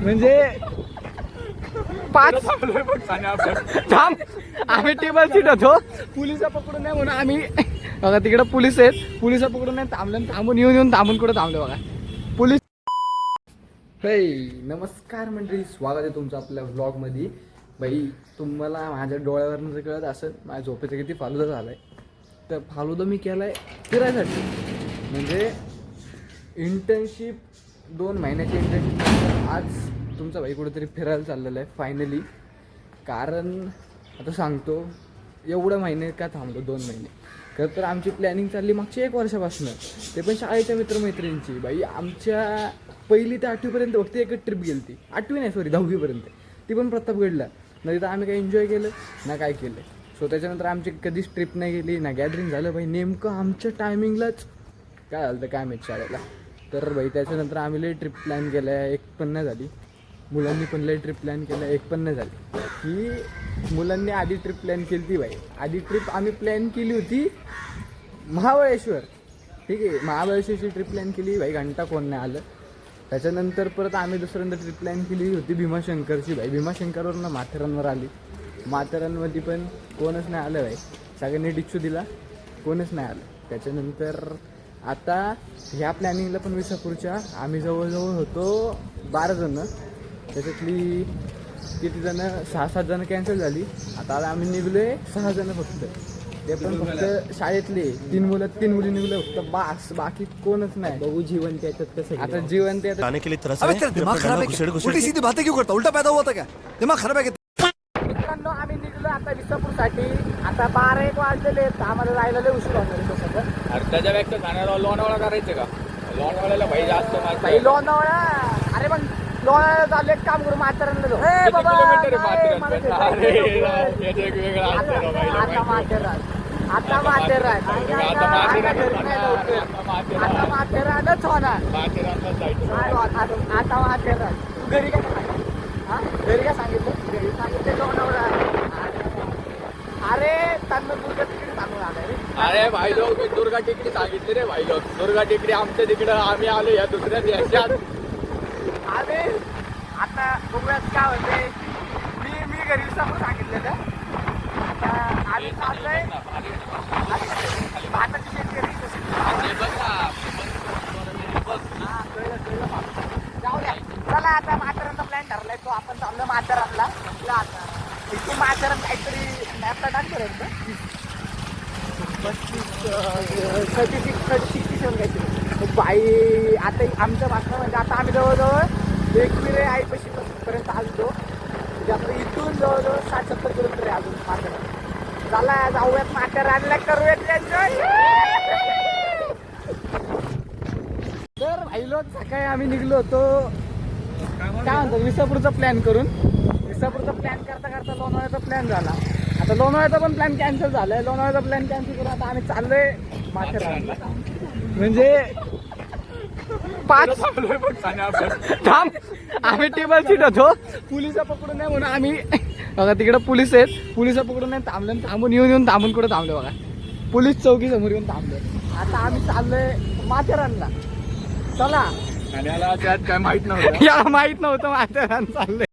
म्हणजे 5 थांब, आम्ही टेबल सीट होतो. पोलिस पकडून नाही म्हणून आम्ही बघा तिकडे पोलीस आहेत. पोलिस पकडून नाही थांबलं, थांबून येऊन थांबून कुठे थांबले बघा पोलीस. हे नमस्कार मंडळी, स्वागत आहे तुमचं आपल्या व्लॉगमध्ये. बाई तुम्हाला माझ्या डोळ्यावरनं जर कळत असेल माझ्या झोपेचं किती फालुदा झाला आहे. तर फालुदा मी केला आहे फिरायसाठी, म्हणजे इंटर्नशिप 2 महिन्याची इंटर्नशिप. आज तुमचा भाई कुठेतरी फिरायला चाललेला आहे फायनली. कारण आता सांगतो, एवढं महिने का थांबलो 2 महिने. खरं तर आमची प्लॅनिंग चालली मागच्या 1 वर्षापासून, ते पण शाळेच्या मित्रमैत्रिणींची. बाई आमच्या 1ली ते 8वीपर्यंत फक्त एकच ट्रिप गेली ती. 8वी नाही सॉरी 10वीपर्यंत, ती पण प्रतापगडला. नाही तर आम्ही काही एन्जॉय केलं ना काय केलं. सो त्याच्यानंतर आमची कधीच ट्रिप नाही गेली ना गॅदरिंग झालं. बाई नेमकं आमच्या टायमिंगलाच काय झालं तर काय माहीत शाळेला. तर बाई त्याच्यानंतर आम्ही लई ट्रिप प्लॅन केलं आहे, एक पण नाही झाली. मुलांनी पण लई ट्रिप प्लॅन केलं आहे, एक पण नाही झाली. ही मुलांनी आधी ट्रिप प्लॅन केली ती. बाई आधी ट्रिप आम्ही प्लॅन केली होती महाबळेश्वर, ठीक आहे. महाबळेश्वरची ट्रिप प्लॅन केली, बाई घंटा कोण नाही आलं. त्याच्यानंतर परत आम्ही दुसऱ्यांदा ट्रिप प्लॅन केली होती भीमाशंकरची. बाई भीमाशंकरवरून माथेरानवर आली. माथेरानमध्ये पण कोणच नाही आलं. बाई सगळ्यांनी डिच्चू दिला, कोणच नाही आलं. त्याच्यानंतर आता ह्या प्लॅनिंगला पण विसापूरच्या आम्ही जवळजवळ होतो 12 जणं. त्याच्यातली किती जणं 6-7 जणं कॅन्सल झाली. आता आम्ही निघलो आहे 6 जणं फक्त, ते पण फक्त शाळेतले 3 मुलं 3 मुली निघलो फक्त, बास. बाकी कोणच नाही. बघू जीवन त्याच्यात कसं. आता जीवन त्याच्यात आने के लिए तरस रहे हैं। दिमाग खराब है, उल्टी सीधी बातें क्यों करता, उल्टा पैदा हुआ था क्या, दिमाग खराब है। मित्रांनो आम्ही निघलो आता विसापूरसाठी. आता 12-1 वाजलेले आहेत, आम्हाला जायला लय उशीर होणार आहे तसं. अरे त्याच्यापेक्षा जाण्याला लोणावळा करायचं का? लोणावळ्याला भाई जास्त भाई लोणावळा. अरे पण लोणावळा झालं, एक काम करू माथेरानला जाऊ. ए बाबा आता माथेरान, आता माथेरान, आता माथेरानच होणार. आता माथेरान. तू घरी काय सांगितलं? हा घरी काय सांगितलं? घरी सांगितलं लोणावळा. अरे त्यांना दुर्गा तिकडे सांगून आलं रे. अरे भाई लोक मी दुर्गा टेकडी सांगितले रे. भाई लोक दुर्गा टेकडी आमच्या तिकडं, आम्ही आलो या दुसऱ्या देशात. अरे आता बघूयात काय होते. मी घरी विसापूर सांगितलेलं. आता आम्ही चाललोय भाताची शेतकरी. जाऊ द्या, चला आता माथेरानचा प्लॅन ठरलाय तो. आपण चाललो माथेरानला. आता इथे माथेरान काहीतरी मॅपला टाक पर्यंत 36 काहीतरी. बाई आता आमच्या भाषणामध्ये म्हणजे आता आम्ही जवळजवळ एकविरे आईपाशी पर्यंत आलतो. म्हणजे आता इथून जवळजवळ 60-70 किलोमीटर आहे अजून माथेरान. चला जाऊयात माथेरानला, करूयात एन्जॉय. तर भाई लोक सकाळी आम्ही निघलो होतो काय म्हणतात विसापूरचा प्लॅन करून. विसापूरचा प्लॅन करता करता लोणावळ्याचा प्लॅन झाला. आता लोणावळ्याचा पण प्लॅन कॅन्सल झालाय. लोणावळ्याचा प्लॅन कॅन्सल करून आता आम्ही चाललोय माथेरानला. म्हणजे 5 थांब, आम्ही टेबल सीट होतो. पोलिस पकडून नाही म्हणून आम्ही बघा तिकडे पोलीस आहेत. पोलिस पकडून नाही थांबलं, थांबून येऊन थांबून कुठे थांबले बघा पोलीस चौकी समोर येऊन थांबलो. आता आम्ही चाललोय माथेरानला. चला. आणि याला त्यात काय माहित नव्हतं, याला माहित नव्हतं माथेरान चाललंय.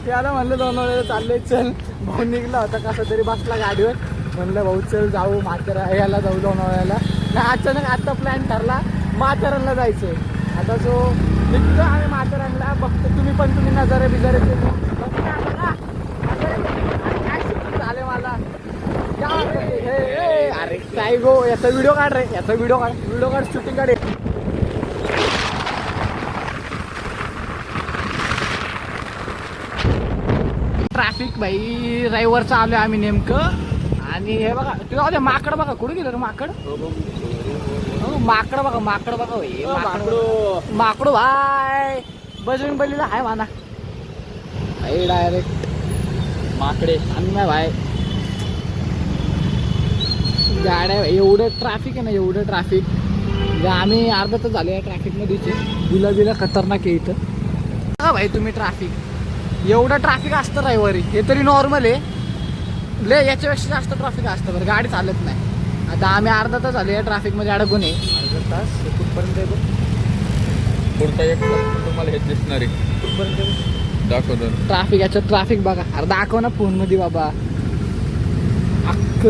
याला म्हणलं लोणावळ्याला चाललंय, चल. भाऊ निघला होता कसा तरी, बसला गाडीवर. म्हणलं भाऊ चल जाऊ याला जाऊ लोणावळ्याला. नाही अचानक आता प्लॅन ठरला माथेरानला जायचं. आता जो निघतो आम्ही माथेरानला. बघतो तुम्ही पण, तुम्ही नजारे बिजारे झाले मला. अरे काय गो, याचा व्हिडिओ काढ रे, याचा व्हिडिओ काढ शूटिंग काढ. ट्रॅफिक भाई रविवारचं आलोय आम्ही नेमकं. आणि हे बघा तुझ्या माकड बघा कुठे गेलं रे माकड. माकड बघा, माकड बघा भाई, माकडो भाई बजरंग बलीला आहे म्हणा भाई. डायरेक्ट माकडे आणि भाई गाड्या. एवढं ट्रॅफिक आहे ना, एवढं ट्रॅफिक. म्हणजे आम्ही अर्धा तास झाले ट्रॅफिकमध्येच. बिला खतरनाक आहे इथं. बघा भाई तुम्ही ट्रॅफिक, एवढं ट्रॅफिक असतं रविवारी. हे तरी नॉर्मल आहे, याच्यापेक्षा जास्त ट्रॅफिक असतं. बरं गाडी चालत नाही. आता आम्ही अर्धा तास झालो या ट्रॅफिक मध्ये अडकून आहे. अर्धा तास कुठपर्यंत आहे बघ. पुढचा एक तास तुम्हाला हे दिसणार आहे. कुठपर्यंत आहे बघ. दाखवतो. ट्रॅफिक याच्यात ट्रॅफिक बघा. अरे दाखव ना फोन मध्ये बाबा. अख्ख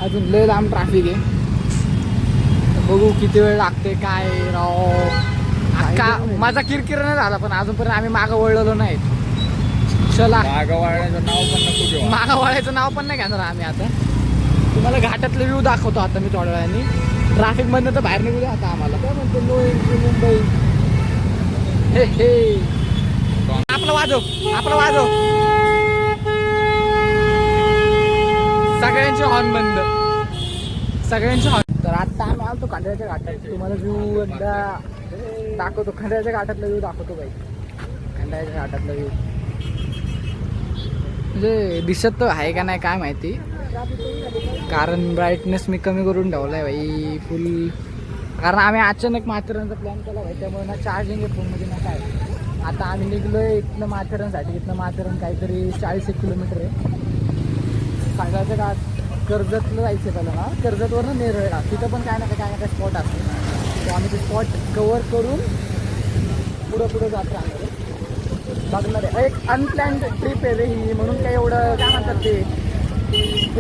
अजून लय लांब ट्रॅफिक आहे. बघू किती वेळ लागते काय राव. अख्खा माझा किरकिर नाही झाला पण अजूनपर्यंत आम्ही मागं वळलेलो नाही. चला मागं वाळण्याचं नाव पण नको घेऊ. मागं वळायचं नाव पण नाही घेणार आम्ही आता. तुम्हाला घाटातलं व्ह्यू दाखवतो आता मी थोड्या वेळाने. ट्रॅफिक मधनं तर बाहेर निघू द्या आता आम्हाला. काय म्हणतो नो एंट्री मुंबई. हे हे आपलं वाजव सगळ्यांचे हॉर्न बंद. सगळ्यांचे हॉर्न. तर आता आम्ही आलतो खंडाळ्याच्या घाटात. तुम्हाला व्ह्यू एकदा दाखवतो. खंडाळ्याच्या घाटातला व्ह्यू दाखवतो बाई. खंडाळ्याच्या घाटातला व्ह्यू म्हणजे दिसत तर आहे का नाही काय माहिती. कारण ब्राईटनेस मी कमी करून ठेवलाय भाई फुल. कारण आम्ही अचानक माथेरानचा प्लॅन केला भाई. त्यामुळे ना चार्जिंग आहे फोनमध्ये ना काय. आता आम्ही निघलोय इथनं माथेरानसाठी. इथनं माथेरान काहीतरी 40 किलोमीटर आहे. सांगायचं का कर्जतला जायचं त्याला ना. कर्जतवरनं नेरळला तिथं पण काय ना काय स्पॉट असतो. तो आम्ही ते स्पॉट कवर करून पुढं जात राहणार आहे. बघणार आहे. एक अनप्लॅन्ड ट्रिप आहे रे ही. म्हणून काही एवढं काय म्हणतात ते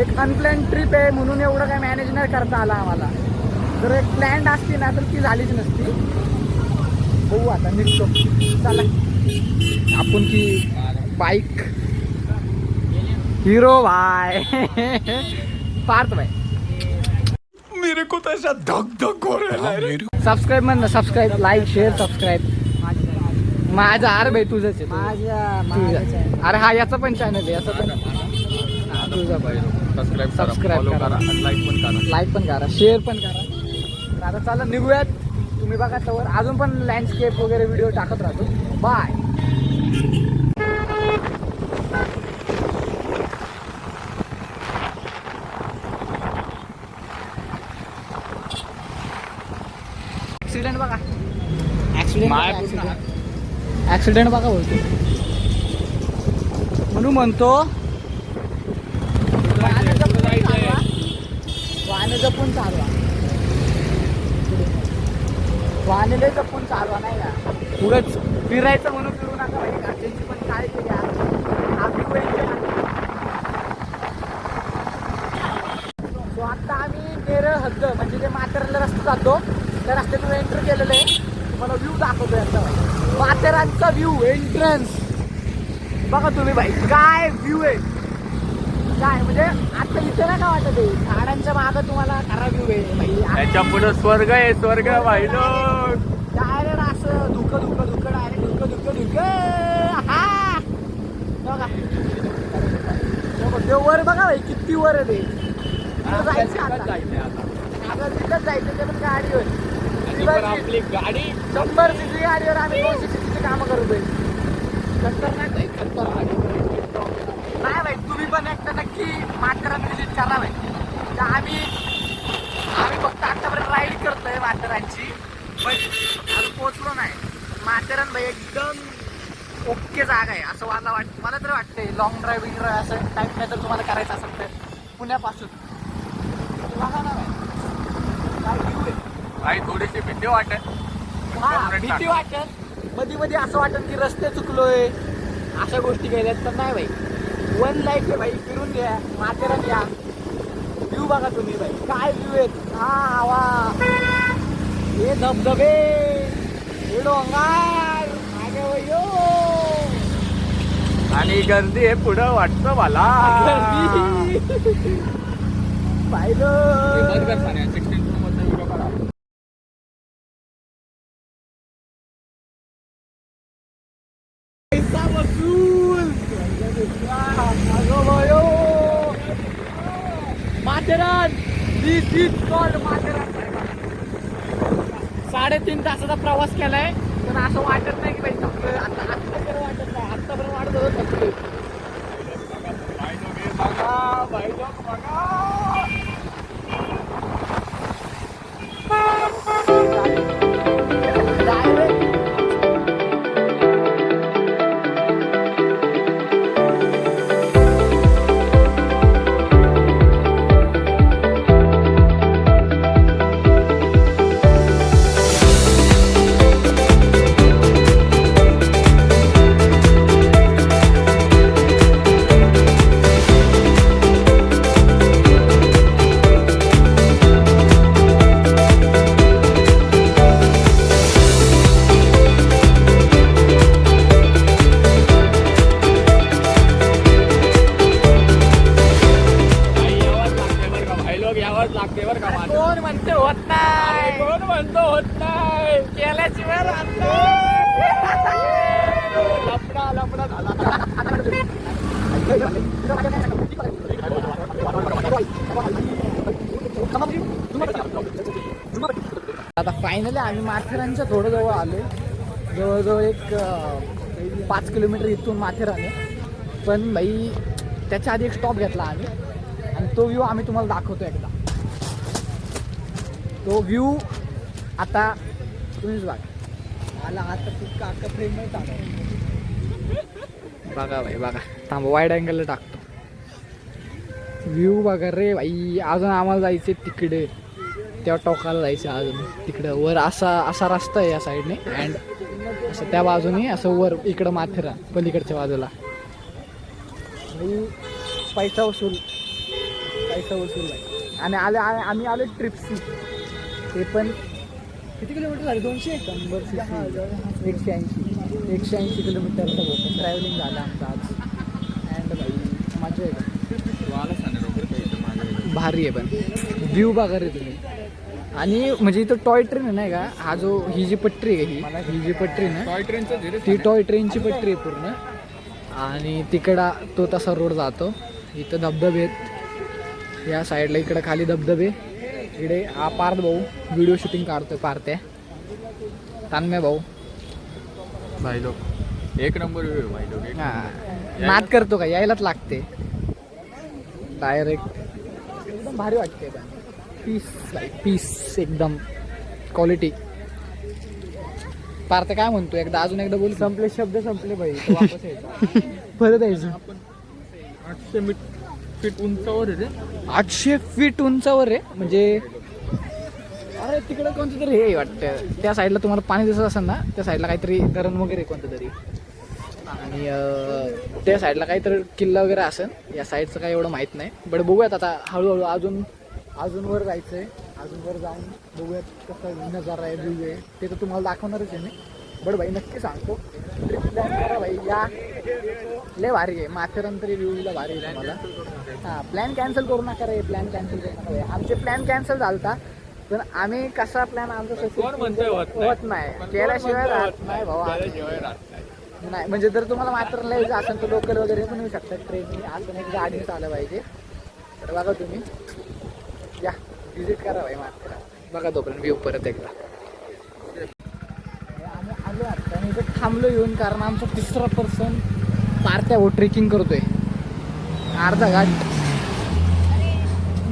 एक अनप्लॅन्ड ट्रिप आहे म्हणून एवढं काय मॅनेज नाही करता आलं आम्हाला. जर एक प्लॅन्ड असती ना तर ती झालीच नसती. बघू आता निघतो. चला आपण की बाईक हिरो भाई पार्थ भाई. मेरे को तो ऐसा धक धक हो रहा है. सबस्क्राईब म्हण ना. Subscribe like share subscribe. माझा अरे भाई तुझंच आहे. तुझं अरे हा याचा पण चॅनल आहे. याचा पण तुझा सबस्क्राईब करा. लाईक पण करा शेअर पण करा. आता चला निघूयात. तुम्ही बघा त्यावर अजून पण लँडस्केप वगैरे व्हिडिओ टाकत राहतो. बाय. ऍक्सिडेंट बघा. ऍक्सिडेंट बघा बोलतो. म्हणून म्हणतो वाहने जपून चालवा. वाहने लय जपून चालवा नाही का. पुढंच फिरायचं म्हणून फिरू नका भाई. घरच्यांची पण काळजी घ्या. आपली सो आता आम्ही नेरळ हद्द म्हणजे जे माथेरानला रस्ता जातो त्या रस्त्यातून एंटर केलेलं आहे. तुम्हाला व्ह्यू दाखवतो याचा माथेरानचा व्ह्यू एंट्रन्स बघा तुम्ही भाई. काय व्ह्यू आहे काय म्हणजे आता इथे ना का वाटत आहे. झाडांच्या मागं तुम्हाला खरा व्ह्यू आहे भाई. त्याच्या पुढे स्वर्ग आहे. स्वर्ग भाई डायरेक्ट असं धुकं डायरेक्ट धुकं हा बघा. ते वर बघा भाई किती वर आहे ते. जायचं आता तिथंच जायचं. ते पण गाडीवर आपली गाडी 100 सीसी गाडीवर आम्ही 200 सीसीची कामं करतोय. खतरनाक भाई खतरनाक. नाही भाई तुम्ही पण एकदा नक्की माथेरान व्हिजिट करा भाई. आम्ही फक्त आतापर्यंत राईड करतोय माथेरानची पण अजून पोहोचलो नाही. माथेरान भाई एकदम ओके जागा आहे असं मला तरी वाटतंय. लॉंग ड्रायव्हिंग असं टाईप नाही तर तुम्हाला करायचं असेल तर पुण्यापासून बघा ना भाई काय व्ह्यू आहे. काही थोडीशी भीती वाटत. हा भीती वाटत. मध्ये असं वाटत की रस्ते चुकलोय अशा गोष्टी केल्यात. तर नाही भाई वन लाईफ आहे भाई. फिरून घ्या माथेरान या. व्ह्यू बघा तुम्ही भाई काय व्ह्यू आहेत. हा हवा हे धबधबे हे डोंगर आणि गर्दी आहे पुढं वाटतं मला. पाहिलं माथेरान. दिस इज कॉल्ड माथेरान. 3.5 तासाचा प्रवास केलाय पण असं वाटत नाही की भाई थकलोय. आता वाटत नाही. आतापर्यंत वाटत होतं थकलोय. भाईलोक यावंच लागते बरं का माझं. कोण म्हणते होत नाही, कोण म्हणतो होत नाही, केल्याशिवाय राहत नाही. लफडा लफडा झाला. आता फायनली आम्ही माथेरानच्या थोडं जवळ आलो. जवळजवळ एक 5 किलोमीटर इथून माथेरान आहे. पण भाई त्याच्या आधी एक स्टॉप घेतला आम्ही आणि तो व्ह्यू आम्ही तुम्हाला दाखवतो एकदा. तो व्ह्यू आता तुम्हीच बघा. आला आता खूप काका फ्रेमच आला. बघा भाई बघा, थांबा वाईड अँगलला टाकतो. व्ह्यू बघा रे भाई. अजून आम्हाला जायचे तिकडे, त्या टोकाला जायचं अजून तिकडं वर. असा रस्ता आहे या साईडने अँड असं त्या बाजूने असं वर इकडं माथेरान पलीकडच्या बाजूला. पैसा वसूल आहे. आणि आम्ही आलो ट्रिप्स. ते पण किती किलोमीटर झाले? 200 180 किलोमीटरचं होतं ट्रॅव्हलिंग झालं आमचं आज. अँड भाई मजा आहे. भारी आहे पण व्ह्यू बघा रे तुम्ही. आणि म्हणजे इथं टॉय ट्रेन नाही का, हा जो ही जी पट्टी आहे ही जी पट्टी ना, टॉय ट्रेनचं ती टॉय ट्रेनची पट्टी आहे पूर्ण. आणि तिकडं तो तसा रोड जातो. इथं धबधबे आहेत या साईडला, इकडं खाली धबधबे. इकडे हा पार्थ भाऊ व्हिडिओ शूटिंग काढतोय. पार्थ तान्मय भाऊ भाईलोक एक नंबर व्ह्यू भाईलोक. हां नाद करतो का, यायलाच लागते डायरेक्ट. एकदम भारी वाटते. पीस एकदम क्वालिटी. पार्थ काय म्हणतो एकदा अजून एकदा बोल. संपले शब्द संपले भाई. तो वापस यायचा. परत यायचं. 800 फीट उंचावर आहे रे. 800 फीट उंचावर आहे म्हणजे. अरे तिकडं कोणतं तरी हे वाटतं त्या साईडला तुम्हाला पाणी दिसत असेल ना, त्या साईडला काहीतरी धरण वगैरे कोणतं तरी. आणि त्या साईडला काहीतरी किल्ला वगैरे असेल. या साईडचं काही एवढं माहीत नाही. बट बघूयात आता हळूहळू अजून वर जायचं आहे. अजून वर जाऊन बघूयात कसं नजारा आहे, व्ह्यू आहे. ते तर तुम्हाला दाखवणारच आहे मी. बट भाई नक्की सांगतो ट्रिप प्लॅन करा भाई. या लय भारी आहे माथेरान तरी व्ह्यूला भारी आहे तुम्हाला. हां प्लॅन कॅन्सल करू नका रे. प्लॅन कॅन्सल करू नका भाई. आमचे प्लॅन कॅन्सल झालता पण आम्ही कसा प्लॅन आमचा कोण म्हणतोय होत नाही. केल्याशिवाय राहत नाही भाऊ. नाही म्हणजे जर तुम्हाला माथेरानला यायचं असेल तर लोकल वगैरे पण येऊ शकतात ट्रेनने. असं एक गाडी चाललं पाहिजे. तर बघा तुम्ही या व्हिजिट करा भाई माथेरान. बघा तोपर्यंत व्ह्यू परत एकदा. आम्ही आलो आता आणि इथं थांबलो येऊन कारण आमचा 3रा पर्सन पार्ट्या हो ट्रेकिंग करतोय अर्धा घाट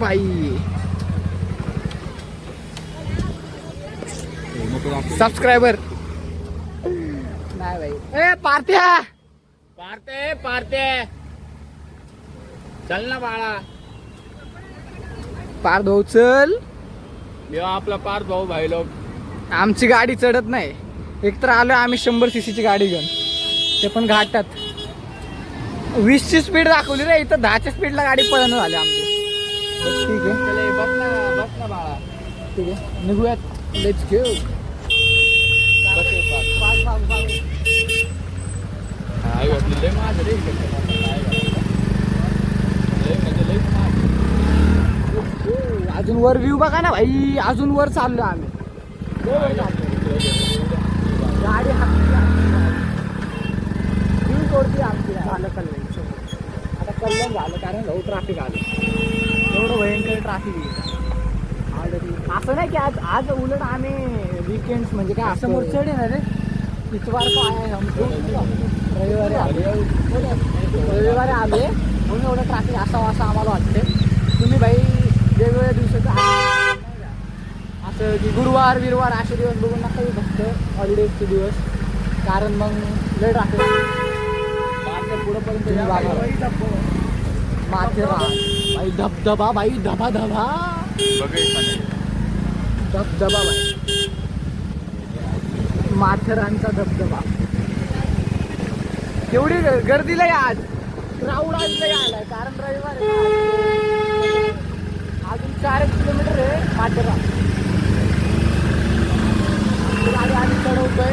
बाई. सबस्क्रायबर नाही भाई. ए पार्ट्या पारते चल ना बाळा. पार्थ भाऊ चल. आपला पार्थ भाऊ भाईलोक. आमची गाडी चढत नाही. एकतर आलो आम्ही 100 cc ची गाडी घेऊन, ते पण घाटात. 20 ची स्पीड दाखवली रे, इथं 10 च्या स्पीडला गाडी पळणं झाली आमची. ठीक आहे बस ना बाळा. ठीक आहे निघूयात. Let's go. अजून वर व्ह्यू बघा ना भाई. अजून वर चाललो आम्ही. गाडी व्ह्यू सोडते आमची. झालं कल्याण. आता कल्याण झालं कारण भाऊ ट्रॅफिक आलं. एवढं भयंकर ट्रॅफिक आहे. असं नाही की आज उलट आम्ही वीकेंड्स म्हणजे काय असं मोर्चड आहे ना रे. इतवार को आहे रविवारी आले म्हणून एवढं ट्रॅफिक असावं असं आम्हाला वाटते. तुम्ही भाई वेगवेगळ्या दिवसाचं असं की गुरुवार बिरवार असे दिवस बघून नका येऊ फक्त हॉलिडेजचे दिवस. कारण मग लय ट्रॅफिक पुढंपर्यंत. माथेरान भाई धबधबा भाई धबधबा भाई. माथेरानचा धबधबा. केवढी गर्दीला या आज. क्राऊड आज लय आलाय कारण रविवार आहे. अजून 4 किलोमीटर आहे माथेरान. गाडी आधी चढवतोय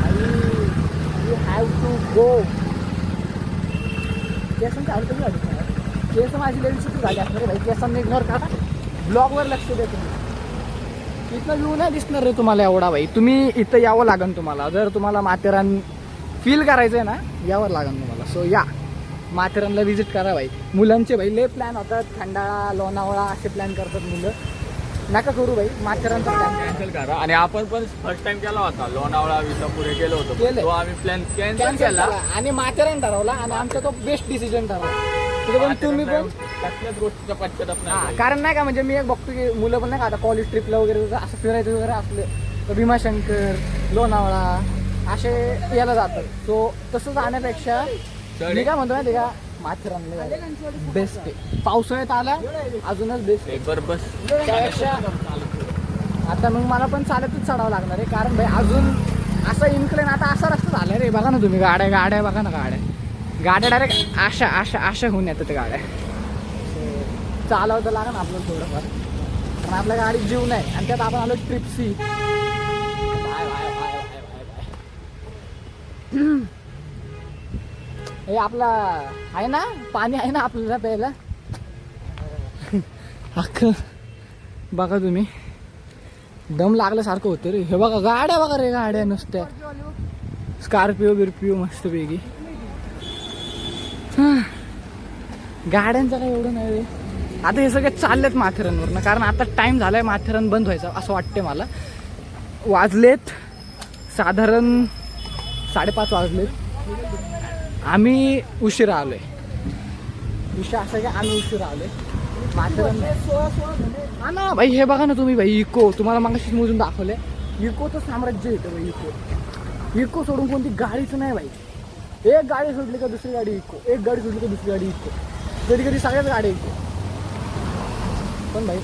आणि यू हॅव टू गो. केसन चालू कधी गाडी केस माझी लई विचित्र झाली असणार भाई. केसांना इग्नोर करा, ब्लॉगवर लक्ष द्या तुम्ही. इथनं व्ह्यू नाही दिसणार रे तुम्हाला एवढा भाई. तुम्ही इथं यावं लागेल तुम्हाला. जर तुम्हाला माथेरान फील करायचं आहे ना, यावं लागेल तुम्हाला. सो या माथेरानला व्हिजिट करा भाई. मुलांचे भाई लय प्लॅन होतात, खंडाळा लोणावळा असे प्लॅन करतात मुलं. नका करू भाई, माथेरानचा प्लॅन कॅन्सल करा. आणि आपण पण फर्स्ट टाइम केला होता लोणावळा विसापुरे गेलो होतो, केलंय. तो आम्ही प्लॅन कॅन्सल कॅन्सल केला. केला आणि माथेरान ठरवला आणि आमचा तो बेस्ट डिसिजन ठरवला. तुझं पण तुम्ही पण कसल्याच गोष्टीचा पश्चाताप हा, नाही. कारण नाही का म्हणजे मी एक बघतो की मुलं पण नाही का आता कॉलेज ट्रिपला वगैरे असं फिरायचं वगैरे असलं तर भीमाशंकर लोणावळा असे याला जातात. सो तसं जाण्यापेक्षा मी काय म्हणतो माहिती का, माथेरानला बेस्ट आहे. पावसाळ्यात आला अजूनच बेस्ट आहे. बरं बस. त्यापेक्षा आता मग मला पण चालतच चढावं लागणार आहे, कारण भाई अजून असं इन्क्लाइन आता असा रस्ता झाला रे. बघा ना तुम्ही, गाड्या बघा ना, गाड्या डायरेक्ट आशा होऊन येतात त्या गाड्या. चालवतं लागेल ना आपल्याला थोडंफार, पण आपल्या गाडीत जीव नाही. आणि त्यात आपण आलो ट्रिपसी. हे आपला आहे ना, पाणी आहे ना आपल्याला प्यायला. अख्खं बघा तुम्ही, दम लागल्यासारखं होतं रे. हे बघा गाड्या बघा रे, गाड्या नुसत्या स्कॉर्पिओ बिरपिओ मस्त पैकी. गाड्यांचं काय एवढं नाही रे. आता हे सगळे चाललेत माथेरानवरनं, कारण आता टाइम झालाय माथेरान बंद व्हायचा असं वाटते मला. वाजलेत साधारण 5:30 वाजलेत. आम्ही उशिरा आलोय. विषय असा की आम्ही उशिरा आलोय माथेरान. हा ना भाई, हे बघा ना तुम्ही भाई, इको तुम्हाला मागाशीच मोजून दाखवले. इकोचं साम्राज्य येतं भाई. इको सोडून कोणती गाडीच नाही भाई. एक गाडी सोडली का दुसरी गाडी इको, एक गाडी सोडली का दुसरी गाडी इको, कधी कधी सगळ्याच गाड्या इको. पण भाई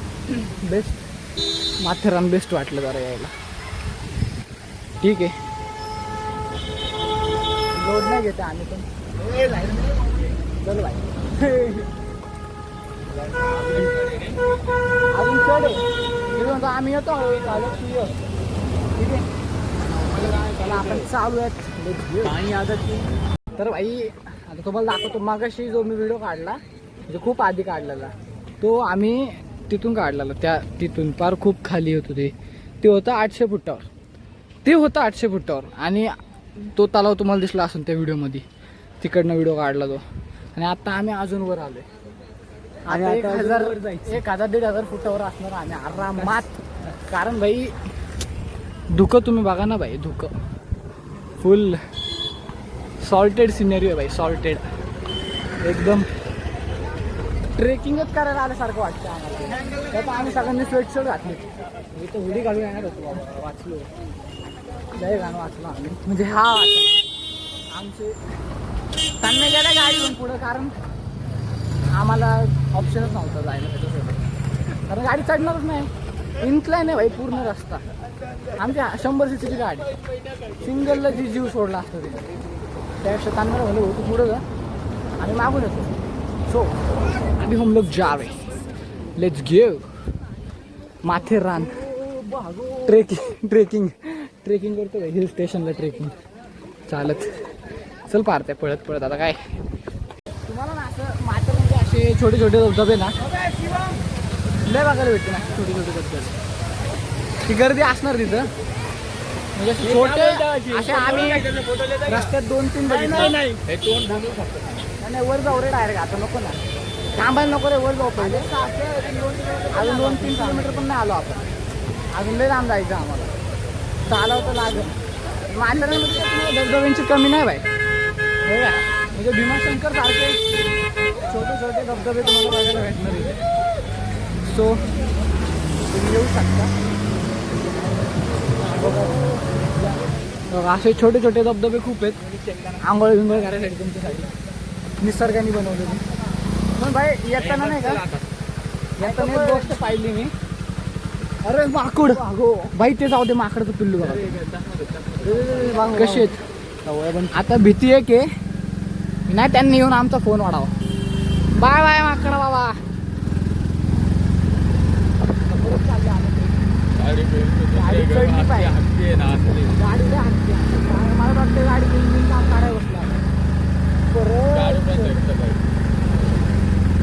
बेस्ट माथेरान बेस्ट वाटलं जरा यायला. ठीक आहे, लोड नाही घेते आम्ही पण. चल भाई अजून चढ आहे. आम्ही येतो चालत तू ये. ठीक आहे, चला आपण चालू आहेत. पाणी आदत तर भाई आता तुम्हाला दाखवतो. मागाशी जो मी व्हिडिओ काढला म्हणजे खूप आधी काढलेला, तो आम्ही तिथून काढलेला. तिथून पार खूप खाली होतो ते होतं 800 फुटावर. ते होतं 800 फुटावर आणि तो तलाव तुम्हाला दिसला असून त्या व्हिडिओमध्ये. तिकडनं व्हिडिओ काढला तो. आणि आता आम्ही अजून वर आलोय. आता 1,000-1,500 फुटावर असणार आम्ही आरामात. कारण भाई धुकं तुम्ही बघा ना भाई, धुकं फुल सॉल्टेड सिनेरी आहे भाई. सॉल्टेड एकदम ट्रेकिंगच करायला आल्यासारखं वाटतं आम्हाला. त्यात आम्ही सगळ्यांनी स्वेटशर्ट घातले. इथं हुडी घालून येणार होतो. वाचलो लय गाणं वाचलो आम्ही, म्हणजे हा वाचला. आमचे त्यांना गेल्या गाडीवरून पुढं, कारण आम्हाला ऑप्शनच नव्हता जायला त्याच्यासोबत. कारण गाडी चढणारच नाही, इन्क्लाइन आहे भाई पूर्ण रस्ता. आमची 100 सीसीची गाडी, सिंगलला जी जीव सोडला असतो तिथे. त्यापेक्षा त्यांना म्हणलं होतं पुढं जा आणि मागून येतो. सो अभी हम लोग जा रहे, लेट्स गिव माथेरान. ट्रेकिंग करतो हिल स्टेशनला. ट्रेकिंग चालत चल पारते पळत. आता काय तुम्हाला ना असं माथेरानचे असे छोटे धबधबे ना लय बघायला भेटते ना. छोटे धबधबे ती गर्दी असणार तिथं. म्हणजे छोटे असे आम्ही रस्त्यात 2-3 बघितले. नाही वर जाऊ रे डायरेक्ट. आता नको ना, थांबायला नको रे, वर जाऊ पहिले. अजून 2-3 किलोमीटर पण नाही आलो आपण. अजून लय लांब जायचं आम्हाला. चालावं तर लागेल. माथेरानमध्ये धबधब्यांची कमी नाही भाई. हे का म्हणजे भीमाशंकर सारखे छोटे धबधबे तुम्हाला बघायला भेटणार इथे. सो तुम्ही येऊ शकता. बघा असे छोटे धबधबे खूप आहेत. आंघोळ बिंघोळ करायसाठी तुमच्यासाठी निसर्गाने बनवलेली. मग भाई येताना नाही का, येताना एक गोष्ट पाहिली मी. अरे माकड बाई, ते जाऊ दे. माकडचं पिल्लू बघा कसे आहेत. आता भीती आहे की नाही त्यांनी येऊन आमचा फोन वाढावा. बाय बाय माकडा बाबा. गाडी चढली पाहिजे. गाडी मला वाटतं गाडी काम काढायला बसला.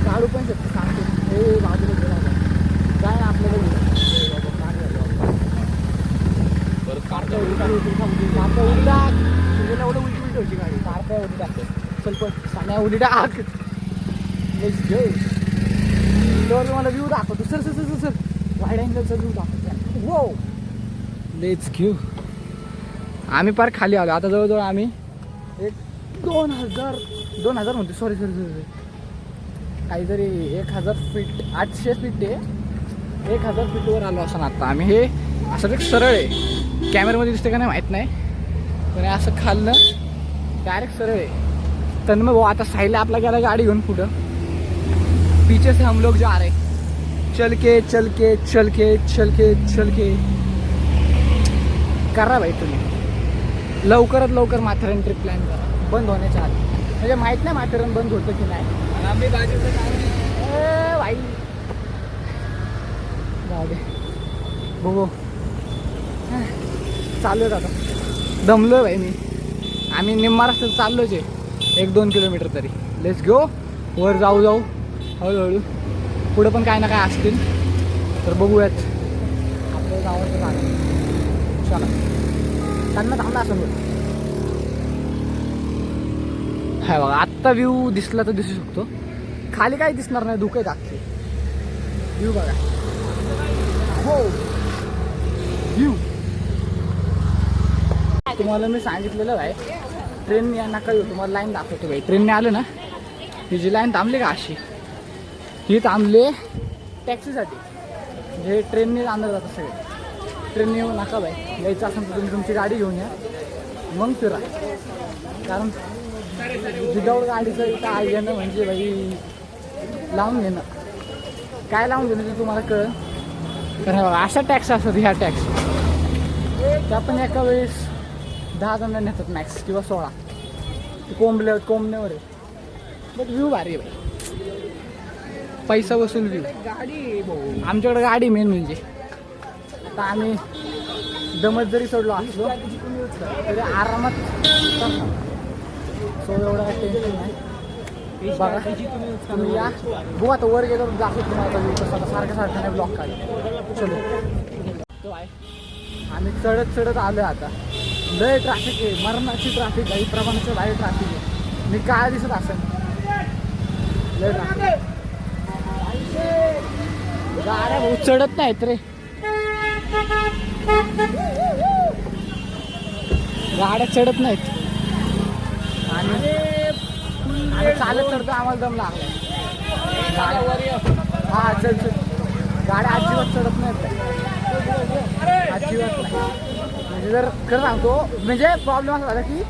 काढू पण शकतो सांगतो हे बाजूला गेला होता. काय ना आपल्याला कारच्या उलटा तुझ्याला एवढं उलटी उलटी होती गाडी कारच्या उलटी टाकते चल पण साण्या उलटी टाक तर मला व्ह्यू दाखवतो sir sir sir sir wide अँगलचा व्ह्यू दाखवतो वो लेट्स घेऊ. आम्ही पार खाली आलो आता जवळजवळ आम्ही एक 2000 म्हणतो सॉरी काहीतरी 1000 फीट 800 फीट आहे 1000 फीटवर आलो असं ना आता आम्ही. हे असं एक सरळ आहे कॅमेऱ्यामध्ये दिसते का नाही माहीत नाही पण असं खाल्लं डायरेक्ट सरळ आहे. तर मग वो आता साईला आपला गेला गाडी घेऊन पुढं पीछे से हम लोग जा रहे चल के चल के चल के चल के चल के करा भाई तुम्ही लवकरात लवकर माथेरान ट्रिप प्लॅन करा बंद होण्याच्या आधी म्हणजे माहीत नाही माथेरान बंद होतं की नाही. आम्ही बाजूचं भाई जाऊ दे बघू चालू आहे आता दमलो भाई मी. आम्ही निम्मा रस्त्यात चाललोच आहे 1-2 किलोमीटर तरी. लेट्स गो वर जाऊ जाऊ हळूहळू पुढं पण काय ना काय असतील तर बघूयात आपल्या गावाचं गाणं चला त्यांना थांबला असं बघ. हा बघा आत्ता व्ह्यू दिसला तर दिसू शकतो खाली काही दिसणार नाही धुकं दाखते व्ह्यू बघा हो व्ह्यू. तुम्हाला मी सांगितलेलं भाई ट्रेन या नका येऊ तुम्हाला लाईन दाखवतो भाई. ट्रेनने आलं ना ही जी लाईन थांबली का अशी ही थांबले टॅक्सीसाठी म्हणजे ट्रेनने जाणार जातं सगळे. ट्रेनने येऊ नका बाई यायचं असेल तर तुम्ही तुमची गाडी घेऊन या मग फिरा कारण विदाऊट गाडीचं इथं येणं म्हणजे बाई लावून घेणं काय लावून घेणं ते तुम्हाला कळलं. कारण अशा टॅक्स असतात ह्या टॅक्स त्या पण एका वेळेस 10 जण नेतात मॅक्स किंवा 16 ते कोंबण्यावर आहे. बट व्ह्यू भारी आहे बाई पैसा वसूल व्ह्यू. गाडी आमच्याकडे गाडी मेन म्हणजे आता आम्ही दमत जरी सोडलो असलो तरी आरामात सो एवढं काही टेन्शन नाही. बघा तुम्ही या बघू आता वर गेलो दाखवतो तुम्हाला व्ह्यू कसा सारखं नाही ब्लॉक काढ चलो. तो आहे आम्ही चढत आलो आता लय ट्रॅफिक आहे मरणाची ट्रॅफिक काही प्रमाणाचं बाहेर ट्रॅफिक आहे. मी काय दिसत असेल लय ट्रॅफिक गाड्या भाऊ चढत नाहीत रे गाड्या चढत नाहीत आणि चालत चढतो आम्हाला दम लागला. हा चल गाड्या अजिबात चढत नाहीत अजिबात नाही. म्हणजे जर खरं सांगतो म्हणजे प्रॉब्लेम असा झाला की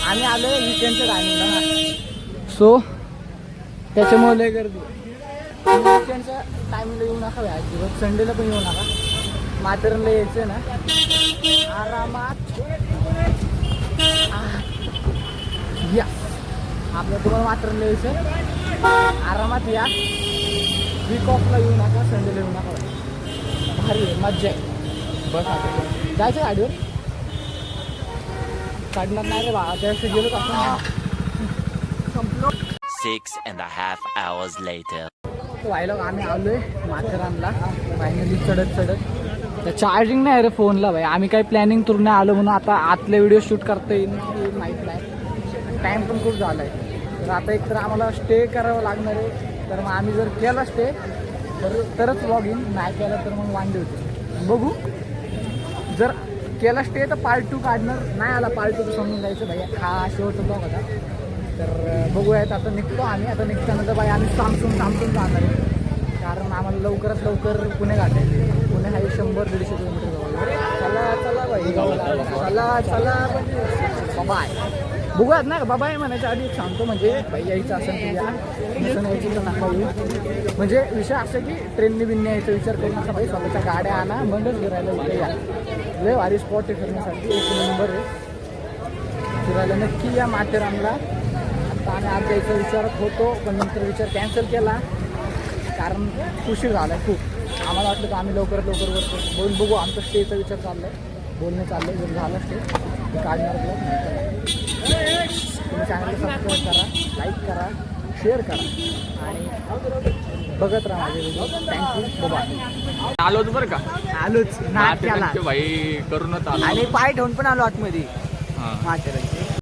आम्ही आलो विकेंडच्या टायमिंगला सो त्याच्यामुळे लय गर्दी विकेंडच्या टायमिंगला येऊ नका अजिबात संडेला पण येऊ नका. माथेरानला यायचं ना आरामात या आपलं तुम्हाला माथेरानला यायचं आरामात या. वीक ऑफला येऊ नका संडेला येऊ नका भारी आहे मज्जा आहे. बस आता जायचं गाडीवर काढणार नाही रे बा त्यावेळेस गेलो का 6.5 hours later. व्हायला आम्ही आलोय माथेरानला फायनली चढत तर चार्जिंग नाही रे फोनला भाई. आम्ही काही प्लॅनिंग करून नाही आलो म्हणून आता आतले व्हिडिओ शूट करता येईल की माहीत नाही. टाईम पण खूप झाला आहे तर आता एक तर आम्हाला स्टे करावं लागणार आहे. तर मग आम्ही जर केला स्टे तरच लॉग इन नाही केला तर मग वांदे होते. बघू जर केला स्टे तर पार्ट 2 काढणार नाही आला पार्ट 2 तर समजून जायचं भाई हा शेवटचा ब्लॉग होता. तर बघूयात आता निघतो आम्ही. आता निघताना तर बाई आम्ही थांबून जाणार आहे कारण आम्हाला लवकरात लवकर पुणे गाठायचे. पुणे हा 100-150 किलोमीटर जवळ. चला बाई चला बाय बघूयात ना बाबा म्हणायच्या आधी एक सांगतो म्हणजे बाई यायचं असेल तुझ्या नसून यायची तर नका येऊ. म्हणजे विषय असं की ट्रेनने बिनने यायचा विचार करू नका बाई. स्वतःच्या गाड्या आणा मगच फिरायला इथे या. लय भारी स्पॉट आहे फिरण्यासाठी 1 नंबर आहे. फिरायला नक्की या माथेरानला. आता आम्ही आज जायचा विचारत होतो पण नंतर विचार कॅन्सल केला कारण उशीर झाला आहे खूप. आम्हाला वाटलं तर आम्ही लवकरात लवकर वरतो बघू. आमचा स्टेचा विचार चालला आहे बोलणं चाललं आहे. जर झालं स्टे तर काढणार ब्लॉग. तुम्ही चॅनलला सबस्क्राईब करा लाईक करा शेअर करा आणि बघत राहा माझे व्हिडिओ. Thank you bye. आलोच बरं का आलोच नाच केला भाई करूनच आलो आणि पाय ठेवून पण आलो आतमध्ये हा. माथेरान